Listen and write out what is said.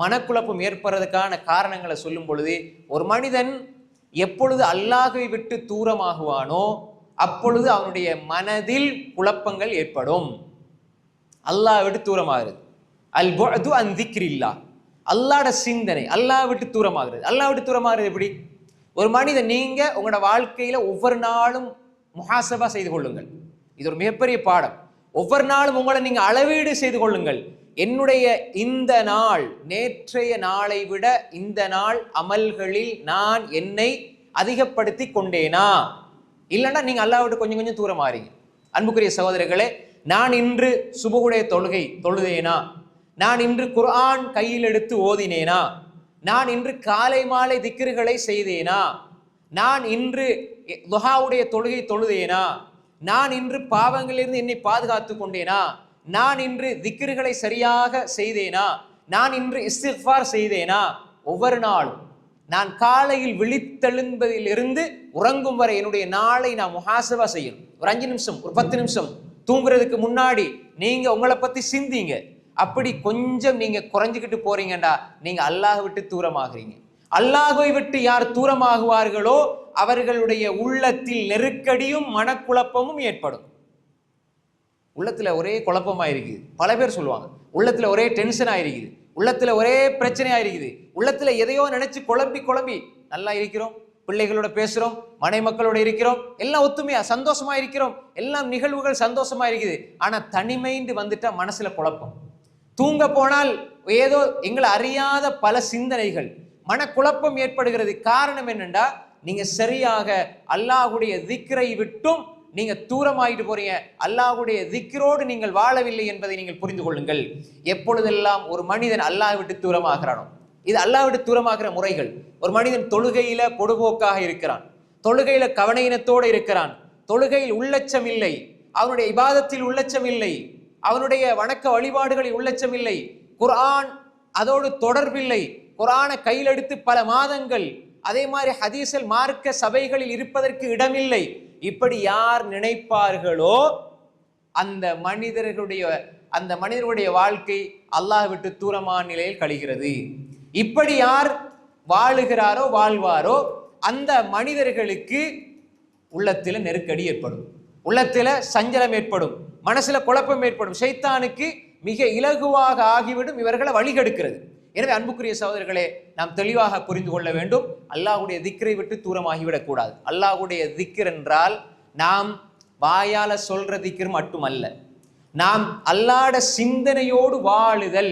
மனக்குழப்பம் ஏற்படுறதுக்கான காரணங்களை சொல்லும் பொழுது, ஒரு மனிதன் எப்பொழுது அல்லாஹ்வை விட்டு தூரமாகுவானோ அப்பொழுது அவனுடைய மனதில் குழப்பங்கள் ஏற்படும். அல்லாஹ் விட்டு தூரமாகிறது. அல் புஅது அன் திக்ரில்லாஹ், அல்லாஹ்வுடைய சிந்தனை அல்லாஹ் விட்டு தூரமாகிறது. அல்லாஹ் விட்டு தூரமாகிறது எப்படி? ஒரு மனிதன், நீங்க உங்களோட வாழ்க்கையில ஒவ்வொரு நாளும் முஹாசபா செய்து கொள்ளுங்கள். இது ஒரு மிகப்பெரிய பாடம். ஒவ்வொரு நாளும் உங்களை நீங்க அளவீடு செய்து கொள்ளுங்கள். என்னுடைய இந்த நாள் நேற்றைய நாளை விட இந்த நாள் அமல்களில் நான் என்னை அதிகப்படுத்தி கொண்டேனா, இல்லைன்னா நீங்க அல்லாஹ் விட்டு கொஞ்சம் கொஞ்சம் தூரம் மாறீங்க. அன்புக்குரிய சகோதரர்களே, நான் இன்று சுபகுடைய தொழுகை தொழுதேனா, நான் இன்று குர்ஆன் கையில் எடுத்து ஓதினேனா, நான் இன்று காலை மாலை திக்ருகளை செய்தேனா, நான் இன்று துஹாவுடைய தொழுகை தொழுதேனா, நான் இன்று பாவங்களிலிருந்து என்னை பாதுகாத்து கொண்டேனா, நான் இன்று திக்ருகளை சரியாக செய்தேனா, நான் இன்று இஸ்திக்ஃபார் செய்தேனா. ஒவ்வொரு நாளும் நான் காலையில் விழித்தெழும்பதிலிருந்து உறங்கும் வரை என்னுடைய நாளை நான் முஹாசபா செய்யணும். ஒரு 5 நிமிஷம், ஒரு 10 நிமிஷம் தூங்குறதுக்கு முன்னாடி நீங்க உங்களை பத்தி சிந்திங்க. அப்படி கொஞ்சம் நீங்க குறைஞ்சிக்கிட்டு போறீங்கடா, நீங்க அல்லாஹ் விட்டு தூரமாகிறீங்க. அல்லாஹ்வை விட்டு யார் தூரமாகுவார்களோ அவர்களுடைய உள்ளத்தில் நெருக்கடியும் மனக்குழப்பமும் ஏற்படும். உள்ளத்துல ஒரே குழப்பமா இருக்குது. பல பேர் சொல்லுவாங்க, உள்ளத்துல ஒரே டென்ஷன் ஆயிருக்குது, உள்ளத்துல ஒரே பிரச்சனை ஆயிருக்குது, உள்ளத்துல எதையோ நினைச்சு குழம்பி குழம்பி நல்லா இருக்கிறோம், பிள்ளைகளோட பேசுறோம், மனை மக்களோட இருக்கிறோம், எல்லாம் ஒத்துமையா சந்தோஷமா இருக்கிறோம், எல்லாம் நிகழ்வுகள் சந்தோஷமா இருக்குது. ஆனா தனிமைந்து வந்துட்டா மனசுல குழப்பம். தூங்க போனால் ஏதோ எங்களை அறியாத பல சிந்தனைகள், மனக்குழப்பம் ஏற்படுகிறது. காரணம் என்னண்டா, நீங்க சரியாக அல்லாஹ்வுடைய திக்ரை விட்டும் நீங்க தூரமாயிட்டு போறீங்க. அல்லாஹ்வுடைய திக்ரோடு நீங்கள் வாழவில்லை என்பதை நீங்கள் புரிந்து கொள்ளுங்கள். எப்பொழுதெல்லாம் ஒரு மனிதன் அல்லாஹ் விட்டு தூரமாகிறானோ, இது அல்லாஹ் விட்டு தூரமாகிற முறைகள். ஒரு மனிதன் தொழுகையில பொடுபோக்காக இருக்கிறான், தொழுகையில கவனையினத்தோடு இருக்கிறான், தொழுகையில் உள்ளச்சம் இல்லை, அவனுடைய இபாதத்தில் உள்ளச்சம் இல்லை, அவனுடைய வணக்க வழிபாடுகளில் உள்ளச்சம் இல்லை, குர்ஆன் அதோடு தொடர்பில்லை, குர்ஆனை கையில் எடுத்து பல மாதங்கள், அதே மாதிரி ஹதீஸில் மார்க்க சபைகளில் இருப்பதற்கு இடமில்லை. இப்படி யார் நினைப்பார்களோ அந்த மனிதர்களுடைய வாழ்க்கை அல்லாஹ் விட்டு தூரமான நிலையில் கழிகிறது. இப்படி யார் வாழுகிறாரோ வாழ்வாரோ அந்த மனிதர்களுக்கு உள்ளத்துல நெருக்கடி ஏற்படும், உள்ளத்துல சஞ்சலம் ஏற்படும், மனசுல குழப்பம் ஏற்படும். ஷைத்தானுக்கு மிக இலகுவாக ஆகிவிடும் இவர்களை வழிகெடுக்கிறது. எனவே அன்புக்குரிய சகோதரர்களே, நாம் தெளிவாக புரிந்து கொள்ள வேண்டும், அல்லாஹ்வுடைய திக்ரை விட்டு தூரமாகிவிடக் கூடாது. அல்லாஹ்வுடைய திக்ர் என்றால் நாம் வாயால சொல்ற திக்ர் மட்டுமல்ல, நாம் அல்லாஹ்வுடைய சிந்தனையோடு வாழுதல்.